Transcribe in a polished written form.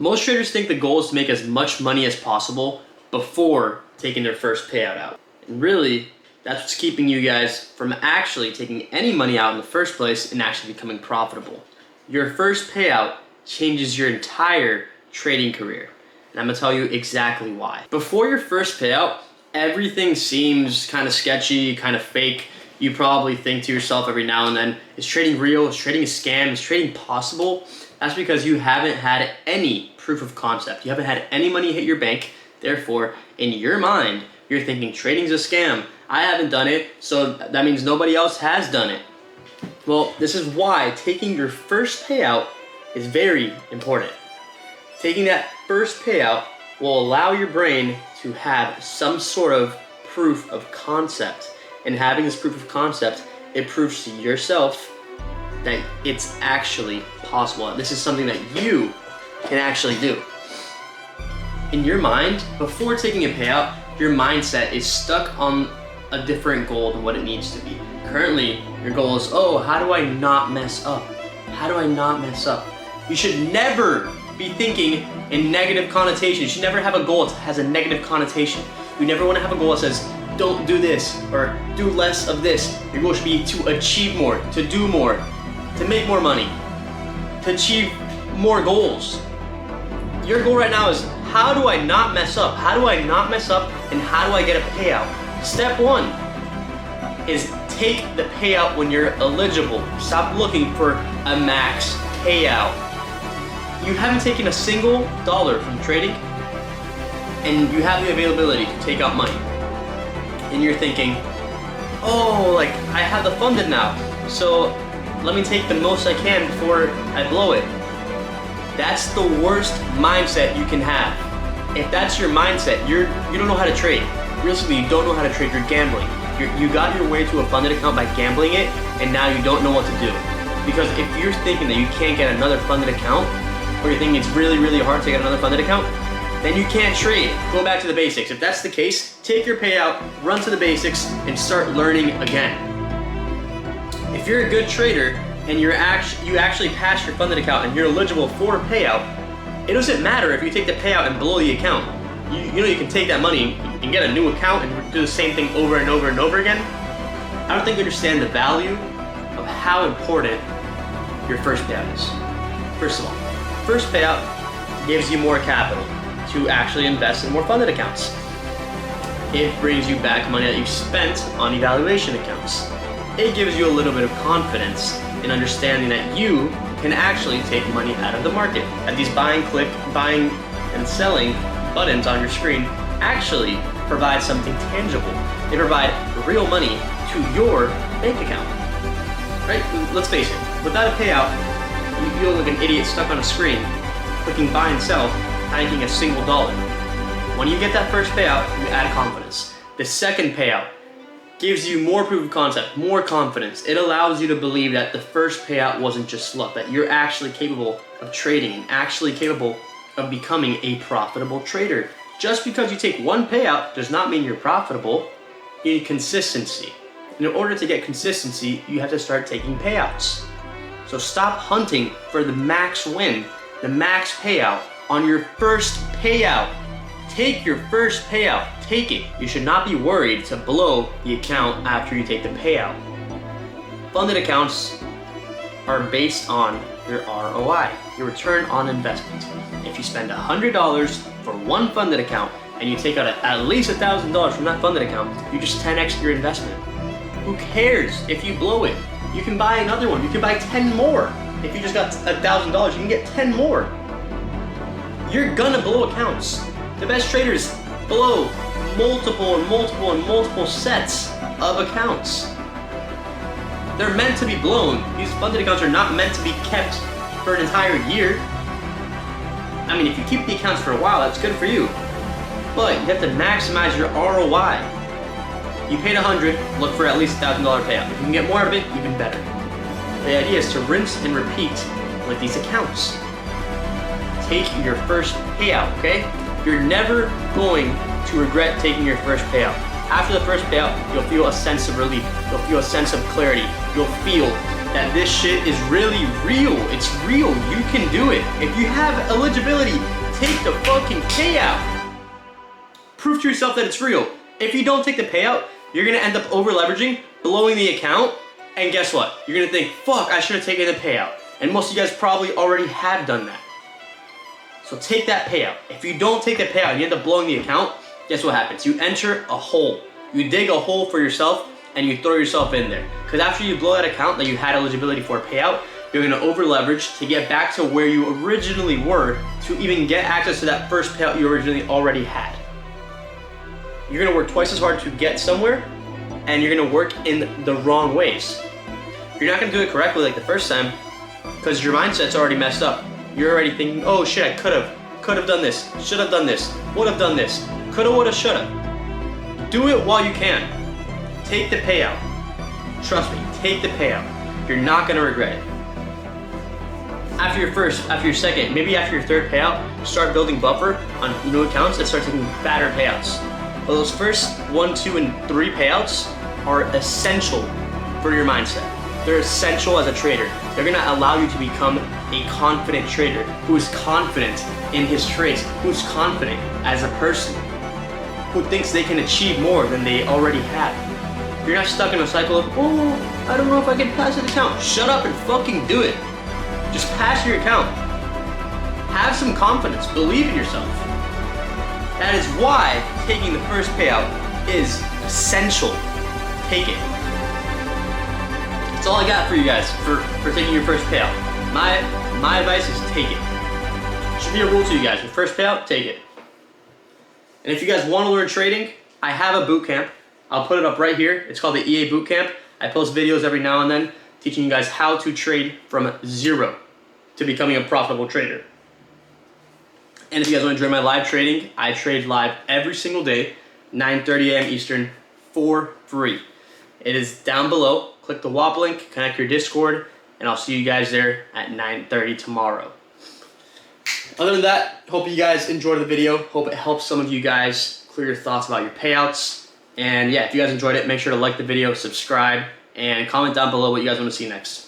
Most traders think the goal is to make as much money as possible before taking their first payout out. And really, that's what's keeping you guys from actually taking any money out in the first place and actually becoming profitable. Your first payout changes your entire trading career. And I'm gonna tell you exactly why. Before your first payout, everything seems kind of sketchy, kind of fake. You probably think to yourself every now and then, is trading real? Is trading a scam? Is trading possible? That's because you haven't had any proof of concept. You haven't had any money hit your bank. Therefore, in your mind, you're thinking trading's a scam. I haven't done it, so that means nobody else has done it. Well, this is why taking your first payout is very important. Taking that first payout will allow your brain to have some sort of proof of concept. And having this proof of concept, it proves to yourself that it's actually possible. This is something that you can actually do. In your mind, before taking a payout, your mindset is stuck on a different goal than what it needs to be. Currently, your goal is, oh, how do I not mess up? How do I not mess up? You should never be thinking in negative connotation. You should never have a goal that has a negative connotation. You never want to have a goal that says, don't do this, or do less of this. Your goal should be to achieve more, to do more, to make more money, to achieve more goals. Your goal right now is, how do I not mess up? How do I not mess up, and how do I get a payout? Step one is take the payout when you're eligible. Stop looking for a max payout. You haven't taken a single dollar from trading, and you have the availability to take out money. And you're thinking, oh, like I have the funded now, so let me take the most I can before I blow it. That's the worst mindset you can have. If that's your mindset, you don't know how to trade. Realistically, you don't know how to trade, you're gambling. You got your way to a funded account by gambling it, and now you don't know what to do. Because if you're thinking that you can't get another funded account, or you're thinking it's really, really hard to get another funded account, then you can't trade. Go back to the basics. If that's the case, take your payout, run to the basics, and start learning again. If you're a good trader and you actually pass your funded account and you're eligible for a payout, it doesn't matter if you take the payout and blow the account. You know you can take that money and get a new account and do the same thing over and over and over again. I don't think you understand the value of how important your first payout is. First of all, first payout gives you more capital to actually invest in more funded accounts. It brings you back money that you spent on evaluation accounts. It gives you a little bit of confidence in understanding that you can actually take money out of the market. That these buying and selling buttons on your screen actually provide something tangible. They provide real money to your bank account. Right? Let's face it, without a payout, you look like an idiot stuck on a screen, clicking buy and sell, not making a single dollar. When you get that first payout, you add confidence. The second payout gives you more proof of concept, more confidence. It allows you to believe that the first payout wasn't just luck, that you're actually capable of trading and actually capable of becoming a profitable trader. Just because you take one payout does not mean you're profitable. You need consistency. And in order to get consistency, you have to start taking payouts. So stop hunting for the max win, the max payout on your first payout. Take your first payout, take it. You should not be worried to blow the account after you take the payout. Funded accounts are based on your ROI, your return on investment. If you spend $100 for one funded account and you take out at least $1,000 from that funded account, you just 10x your investment. Who cares if you blow it? You can buy another one, you can buy 10 more. If you just got $1,000, you can get 10 more. You're gonna blow accounts. The best traders blow multiple sets of accounts. They're meant to be blown. These funded accounts are not meant to be kept for an entire year. I mean, if you keep the accounts for a while, that's good for you. But you have to maximize your ROI. You paid $100, look for at least $1,000 payout. If you can get more of it, even better. The idea is to rinse and repeat with these accounts. Take your first payout, okay? You're never going to regret taking your first payout. After the first payout, you'll feel a sense of relief. You'll feel a sense of clarity. You'll feel that this shit is really real. It's real. You can do it. If you have eligibility, take the fucking payout. Prove to yourself that it's real. If you don't take the payout, you're gonna end up over leveraging, blowing the account, and guess what? You're gonna think, fuck, I should have taken the payout. And most of you guys probably already have done that. So take that payout. If you don't take the payout and you end up blowing the account, guess what happens? You enter a hole. You dig a hole for yourself and you throw yourself in there. Because after you blow that account that you had eligibility for a payout, you're gonna over leverage to get back to where you originally were to even get access to that first payout you originally already had. You're gonna work twice as hard to get somewhere, and you're gonna work in the wrong ways. You're not gonna do it correctly like the first time because your mindset's already messed up. You're already thinking, oh shit, I could have done this, should have done this, would have done this, coulda, woulda, shoulda. Do it while you can. Take the payout. Trust me, take the payout. You're not gonna regret it. After your first, after your second, maybe after your third payout, start building buffer on new accounts and start taking fatter payouts. But those first 1, 2, and 3 payouts are essential for your mindset. They're essential as a trader. They're gonna allow you to become a confident trader who is confident in his trades, who's confident as a person, who thinks they can achieve more than they already have. You're not stuck in a cycle of, oh, I don't know if I can pass an account. Shut up and fucking do it. Just pass your account. Have some confidence. Believe in yourself. That is why taking the first payout is essential. Take it. That's all I got for you guys for taking your first payout. My advice is take it. Should be a rule to you guys. Your first payout, take it. And if you guys want to learn trading, I have a boot camp. I'll put it up right here. It's called the EA Boot Camp. I post videos every now and then teaching you guys how to trade from zero to becoming a profitable trader. And if you guys want to join my live trading, I trade live every single day, 9:30 a.m. Eastern, for free. It is down below. Click the WAP link, connect your Discord, and I'll see you guys there at 9:30 tomorrow. Other than that, hope you guys enjoyed the video. Hope it helps some of you guys clear your thoughts about your payouts. And yeah, if you guys enjoyed it, make sure to like the video, subscribe, and comment down below what you guys want to see next.